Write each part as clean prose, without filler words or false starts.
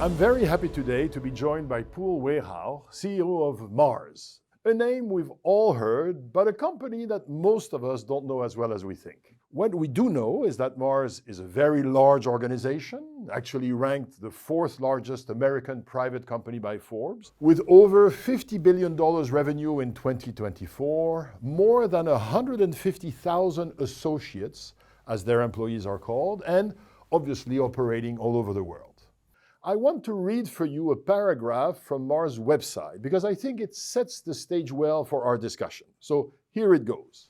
I'm very happy today to be joined by Poul Weihrauch, CEO of Mars, a name we've all heard, but a company that most of us don't know as well as we think. What we do know is that Mars is a very large organization, actually ranked the fourth largest American private company by Forbes, with over $50 billion revenue in 2024, more than 150,000 associates, as their employees are called, and obviously operating all over the world. I want to read for you a paragraph from Mars' website because I think it sets the stage well for our discussion. So here it goes.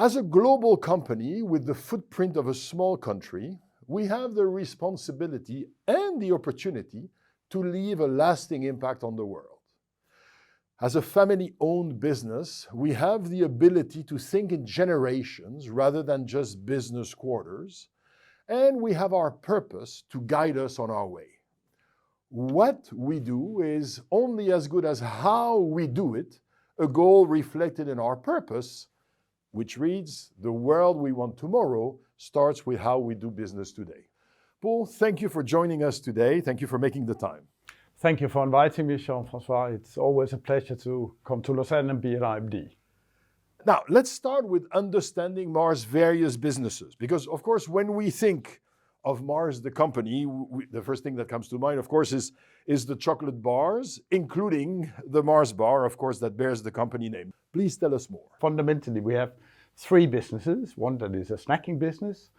As a global company with the footprint of a small country, we have the responsibility and the opportunity to leave a lasting impact on the world. As a family-owned business, we have the ability to think in generations rather than just business quarters, and we have our purpose to guide us on our way. What we do is only as good as how we do it, a goal reflected in our purpose, which reads, the world we want tomorrow starts with how we do business today. Poul, thank you for joining us today. Thank you for making the time. Thank you for inviting me, Jean-François. It's always a pleasure to come to Lausanne and be at IMD. Now, let's start with understanding Mars' various businesses, because of course, when we think of Mars, the company, the first thing that comes to mind, of course, is the chocolate bars, including the Mars bar, of course, that bears the company name. Please tell us more. Fundamentally, we have three businesses, one that is a snacking business,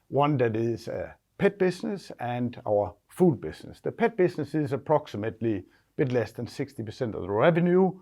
one that is a pet business, and our food business. The pet business is approximately a bit less than 60% of the revenue.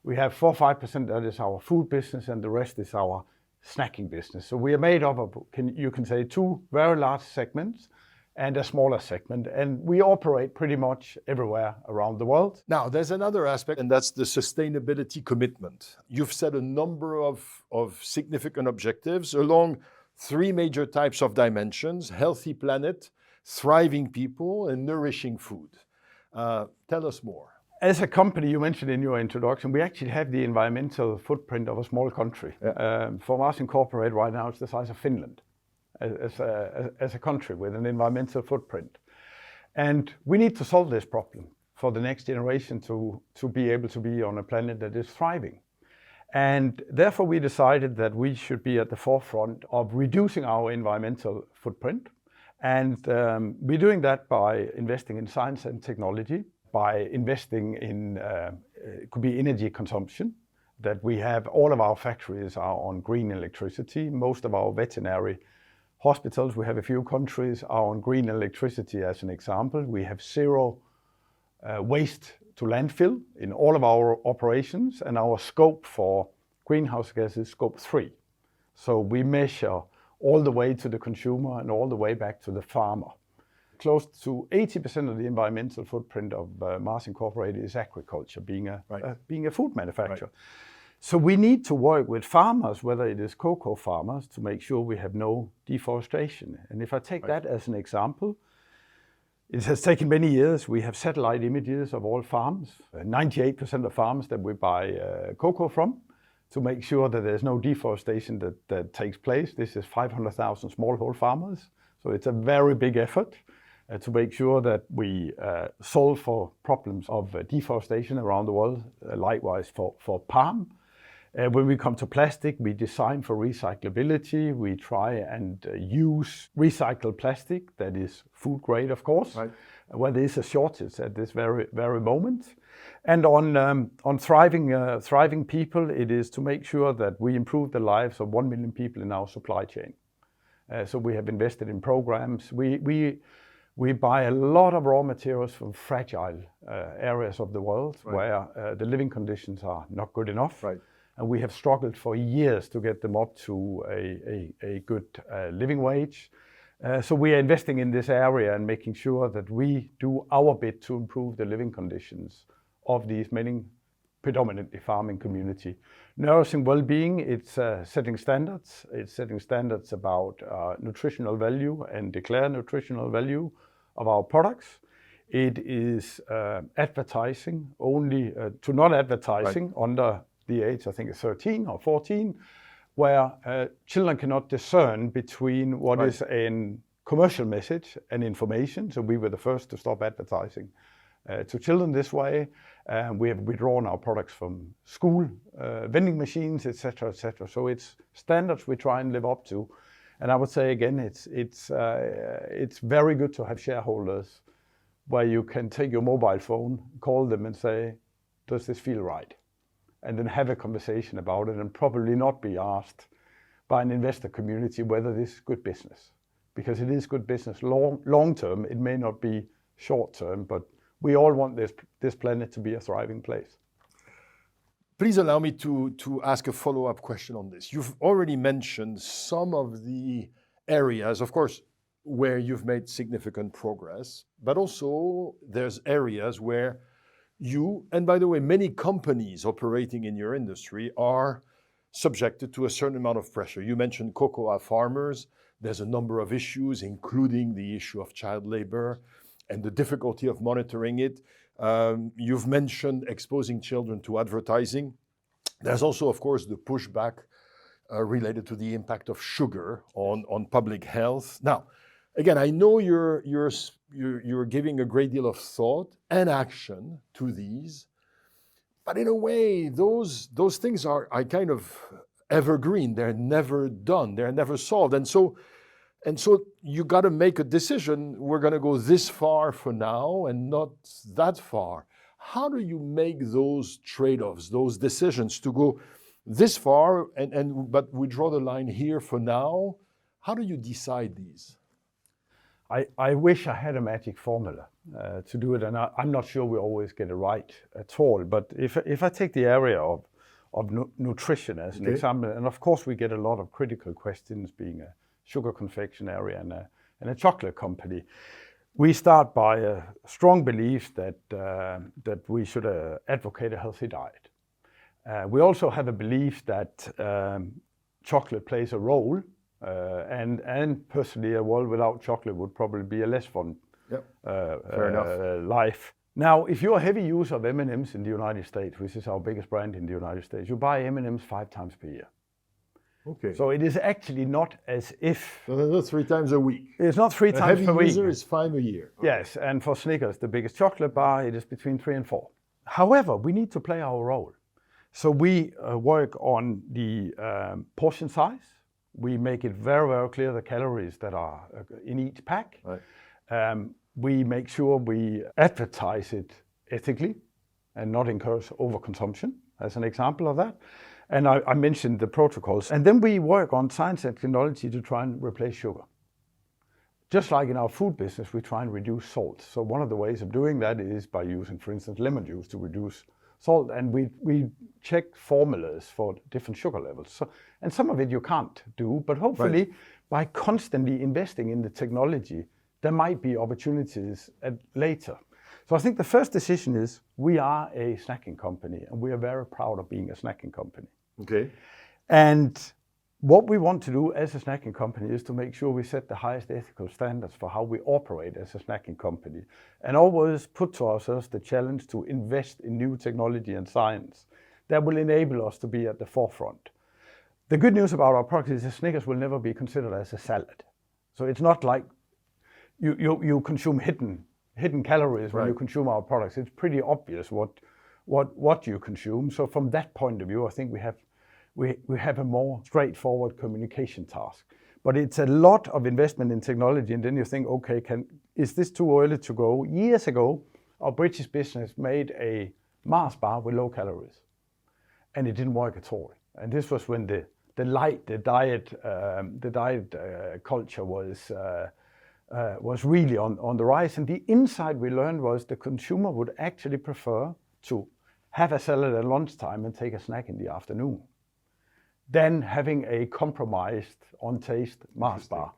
We have 4-5% that is our food business, and the rest is our snacking business. So we are made up of, you can say, two very large segments and a smaller segment, and we operate pretty much everywhere around the world. Now, there's another aspect, and that's the sustainability commitment. You've set a number of significant objectives along three major types of dimensions: healthy planet, thriving people, and nourishing food. Tell us more. As a company, you mentioned in your introduction, we actually have the environmental footprint of a small country. Yeah. For Mars Incorporated right now, it's the size of Finland as a country with an environmental footprint. And we need to solve this problem for the next generation to be able to be on a planet that is thriving. And therefore, we decided that we should be at the forefront of reducing our environmental footprint. And we're doing that by investing in science and technology, by investing in, it could be energy consumption, that we have all of our factories are on green electricity. Most of our veterinary hospitals, we have a few countries, are on green electricity as an example. We have zero waste to landfill in all of our operations, and our scope for greenhouse gas is scope 3. So we measure all the way to the consumer and all the way back to the farmer. Close to 80% of the environmental footprint of Mars Incorporated is agriculture, being a food manufacturer. Right. So we need to work with farmers, whether it is cocoa farmers, to make sure we have no deforestation. And if I take that as an example, it has taken many years. We have satellite images of all farms, 98% of farms that we buy cocoa from, to make sure that there's no deforestation that takes place. This is 500,000 smallholder farmers. So it's a very big effort to make sure that we solve for problems of deforestation around the world, likewise for palm. When we come to plastic, we design for recyclability. We try and use recycled plastic that is food grade, of course, right, where there is a shortage at this very moment. And on thriving people, it is to make sure that we improve the lives of 1 million people in our supply chain. So we have invested in programs. We buy a lot of raw materials from fragile areas of the world, right, where the living conditions are not good enough. Right. And we have struggled for years to get them up to a good living wage. So we are investing in this area and making sure that we do our bit to improve the living conditions of these many predominantly farming community. Nourishing well-being, it's setting standards. It's setting standards about nutritional value and declare nutritional value of our products. It is advertising only to non-advertising, right, under the age, I think it's 13 or 14, where children cannot discern between what, right, is an commercial message and information. So we were the first to stop advertising to children this way. We have withdrawn our products from school vending machines, etc., etc. So it's standards we try and live up to. And I would say again, it's very good to have shareholders where you can take your mobile phone, call them and say, does this feel right? And then have a conversation about it, and probably not be asked by an investor community whether this is good business. Because it is good business long term. It may not be short term, but we all want this planet to be a thriving place. Please allow me to ask a follow-up question on this. You've already mentioned some of the areas, of course, where you've made significant progress, but also there's areas where you, and by the way, many companies operating in your industry are subjected to a certain amount of pressure. You mentioned cocoa farmers. There's a number of issues, including the issue of child labor and the difficulty of monitoring it. You've mentioned exposing children to advertising. There's also, of course, the pushback related to the impact of sugar on public health. Now, again, I know you're giving a great deal of thought and action to these, but in a way, those things are kind of evergreen. They're never done. They're never solved. And so you got to make a decision. We're going to go this far for now and not that far. How do you make those trade-offs, those decisions to go this far but we draw the line here for now? How do you decide these? I wish I had a magic formula to do it, and I'm not sure we always get it right at all. But if I take the area of nutrition as an example, and of course we get a lot of critical questions being a sugar confectionery and a chocolate company. We start by a strong belief that we should advocate a healthy diet. We also have a belief that chocolate plays a role, and personally, a world without chocolate would probably be a less fun life. Now, if you're a heavy user of M&Ms in the United States, which is our biggest brand in the United States, you buy M&Ms 5 times per year. Okay. So it is actually not as if... So that's not 3 times a week. It's not 3 times per week. A heavy user is 5 a year. Yes, and for Snickers, the biggest chocolate bar, it is between 3 and 4. However, we need to play our role. So we work on the portion size. We make it very, very clear the calories that are in each pack. Right. We make sure we advertise it ethically and not encourage overconsumption, as an example of that. And I mentioned the protocols. And then we work on science and technology to try and replace sugar. Just like in our food business, we try and reduce salt. So one of the ways of doing that is by using, for instance, lemon juice to reduce salt. And we check formulas for different sugar levels. So, and some of it you can't do, but hopefully by constantly investing in the technology, there might be opportunities later. So I think the first decision is we are a snacking company, and we are very proud of being a snacking company. Okay. And what we want to do as a snacking company is to make sure we set the highest ethical standards for how we operate as a snacking company, and always put to ourselves the challenge to invest in new technology and science that will enable us to be at the forefront. The good news about our product is that Snickers will never be considered as a salad. So it's not like you consume hidden calories when you consume our products. It's pretty obvious what you consume. So from that point of view, I think we have a more straightforward communication task. But it's a lot of investment in technology, and then you think, okay, is this too early to go? Years ago, our British business made a Mars bar with low calories, and it didn't work at all. And this was when the diet culture was really on the rise. And the insight we learned was the consumer would actually prefer to have a salad at lunchtime and take a snack in the afternoon than having a compromised on taste Mars bar.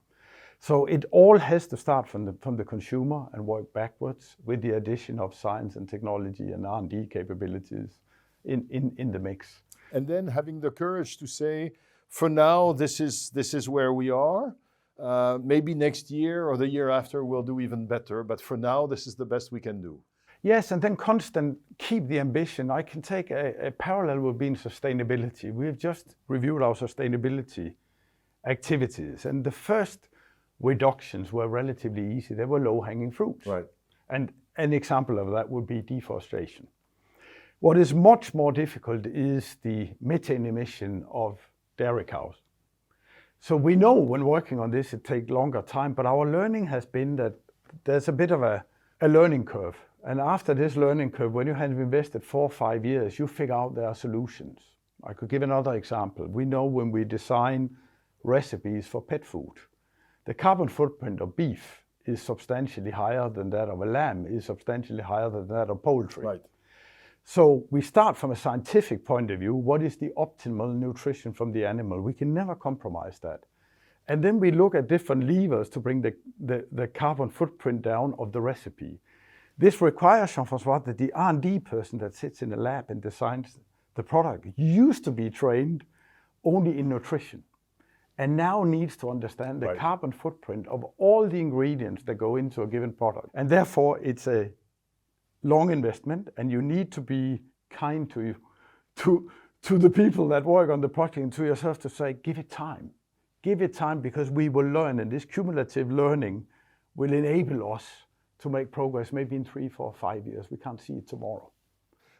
So it all has to start from the consumer and work backwards with the addition of science and technology and R&D capabilities in the mix. And then having the courage to say, for now, this is where we are. Maybe next year or the year after we'll do even better, but for now, this is the best we can do. Yes, and then keep the ambition. I can take a parallel with being sustainability. We have just reviewed our sustainability activities, and the first reductions were relatively easy. They were low-hanging fruits. Right. And an example of that would be deforestation. What is much more difficult is the methane emission of dairy cows. So we know when working on this, it takes longer time, but our learning has been that there's a bit of a learning curve. And after this learning curve, when you have invested 4 or 5 years, you figure out there are solutions. I could give another example. We know when we design recipes for pet food, the carbon footprint of beef is substantially higher than that of a lamb, is substantially higher than that of poultry. Right. So we start from a scientific point of view. What is the optimal nutrition from the animal? We can never compromise that. And then we look at different levers to bring the carbon footprint down of the recipe. This requires, Jean-François, that the R&D person that sits in the lab and designs the product used to be trained only in nutrition and now needs to understand the carbon footprint of all the ingredients that go into a given product. And therefore, it's a long investment, and you need to be kind to the people that work on the project and to yourself to say, give it time. Give it time, because we will learn, and this cumulative learning will enable us to make progress maybe in 3, 4, 5 years. We can't see it tomorrow.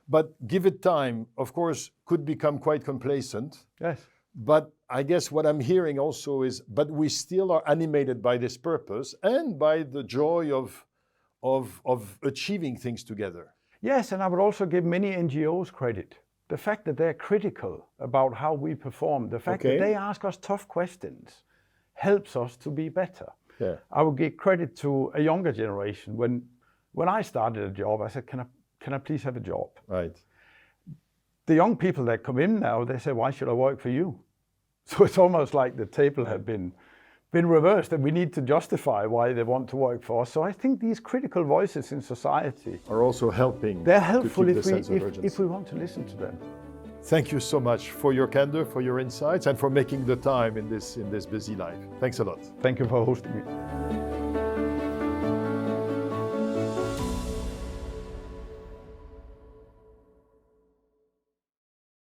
But give it time, of course, could become quite complacent. Yes. But I guess what I'm hearing also is, but we still are animated by this purpose and by the joy of achieving things together. Yes, and I would also give many NGOs credit. The fact that they're critical about how we perform, the fact that they ask us tough questions helps us to be better. Yeah. I would give credit to a younger generation. When I started a job, I said, can I please have a job? Right. The young people that come in now, they say, why should I work for you? So it's almost like the table have been reversed, and we need to justify why they want to work for us. So I think these critical voices in society are also helping. They're helpful to keep the sense of urgency. if we want to listen to them. Thank you so much for your candor, for your insights, and for making the time in this busy life. Thanks a lot. Thank you for hosting me.